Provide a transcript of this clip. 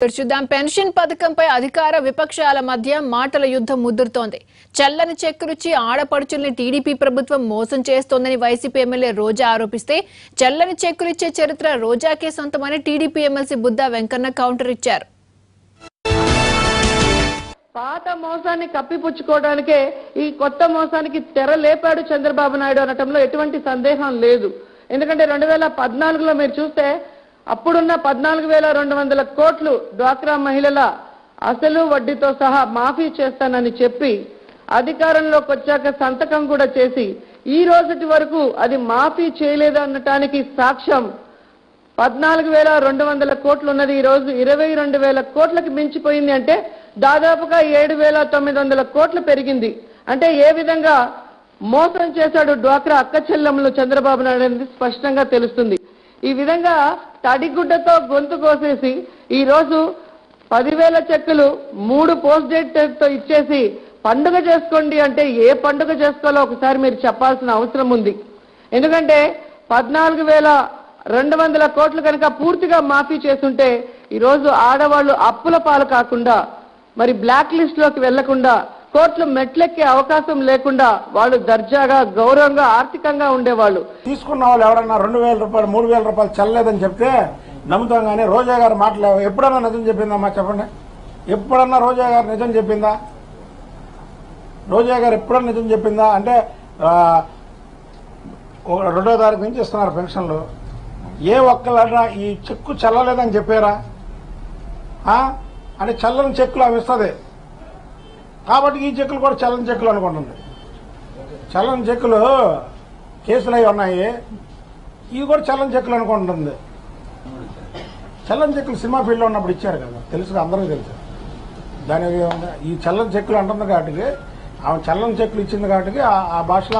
చూద్దాం. పెన్షన్ పథకంపై అధికార విపక్షాల మధ్య మాటల యుద్ధం ముదురుతోంది. చల్లని చెక్కురుచి ఆడపడుచుల్ని టీడీపీ ప్రభుత్వం మోసం చేస్తోందని వైసీపీ ఎమ్మెల్యే రోజా ఆరోపిస్తే, చల్లని చెక్కురిచ్చే చరిత్ర రోజాకే సొంతమని TDP MLC Buddha Venkanna counter ఇచ్చారు. పాత మోసాన్ని కప్పిపుచ్చుకోవడానికే ఈ కొత్త మోసానికి తెర లేపాడు చంద్రబాబు నాయుడు అనటంలో ఎటువంటి సందేహం లేదు. ఎందుకంటే 2014లో మీరు చూస్తే అప్పుడున్న 14,200 కోట్లు డ్వాక్రా మహిళల అసలు వడ్డీతో సహా మాఫీ చేస్తానని చెప్పి అధికారంలోకి వచ్చాక సంతకం కూడా చేసి ఈ రోజుటి వరకు అది మాఫీ చేయలేదనటానికి సాక్ష్యం 14,200 కోట్లు ఉన్నది ఈ రోజు 22,000 కోట్లకు మించిపోయింది. అంటే దాదాపుగా 7,900 కోట్లు పెరిగింది. అంటే ఏ విధంగా మోసం చేశాడు డ్వాక్రా అక్క చెల్లెమ్మలు చంద్రబాబు నాయుడు అనేది స్పష్టంగా తెలుస్తుంది. ఈ విధంగా తడిగుడ్డతో గొంతు కోసేసి ఈ రోజు 10,000 చెక్కులు 3 పోస్ట్ డేట్తో ఇచ్చేసి పండుగ చేసుకోండి అంటే ఏ పండుగ చేసుకోవాలో ఒకసారి మీరు చెప్పాల్సిన అవసరం ఉంది. ఎందుకంటే 14,200 కోట్లు కనుక పూర్తిగా మాఫీ చేస్తుంటే ఈరోజు ఆడవాళ్లు అప్పుల పాలు కాకుండా, మరి బ్లాక్ లిస్ట్ లోకి వెళ్లకుండా, కోర్టులు మెట్లెక్కే అవకాశం లేకుండా వాళ్ళు దర్జాగా గౌరవంగా ఆర్థికంగా ఉండేవాళ్ళు. తీసుకున్న వాళ్ళు ఎవరన్నా 2,000 రూపాయలు 3,000 రూపాయలు చెల్లలేదని చెప్తే నమ్ముతాం. కానీ రోజా గారు మాటలు ఎప్పుడన్నా నిజం చెప్పిందమ్మా చెప్పండి? ఎప్పుడన్నా రోజా గారు నిజం చెప్పిందా? రోజా గారు ఎప్పుడన్నా నిజం చెప్పిందా? అంటే 2వ తారీఖు నుంచి ఇస్తున్నారు పెన్షన్లు. ఏ ఒక్కళ్ళన్నా ఈ చెక్కు చెల్లలేదని చెప్పారా? అంటే చల్లని చెక్కులు అవి ఇస్తుంది కాబట్టి ఈ చెక్కులు కూడా చల్లని చెక్కులు అనుకుంటుంది. చల్లని చెక్కులు కేసులు అవి ఉన్నాయి, ఇవి కూడా చల్లని చెక్కులు అనుకుంటుంది. చల్లని చెక్కులు సినిమా ఫీల్డ్లో ఉన్నప్పుడు ఇచ్చారు కదా, తెలుసు, అందరికీ తెలుసు. దాని ఈ చల్లని చెక్కులు అంటుంది కాబట్టి, ఆమె చల్లని చెక్కులు ఇచ్చింది కాబట్టి ఆ భాషలో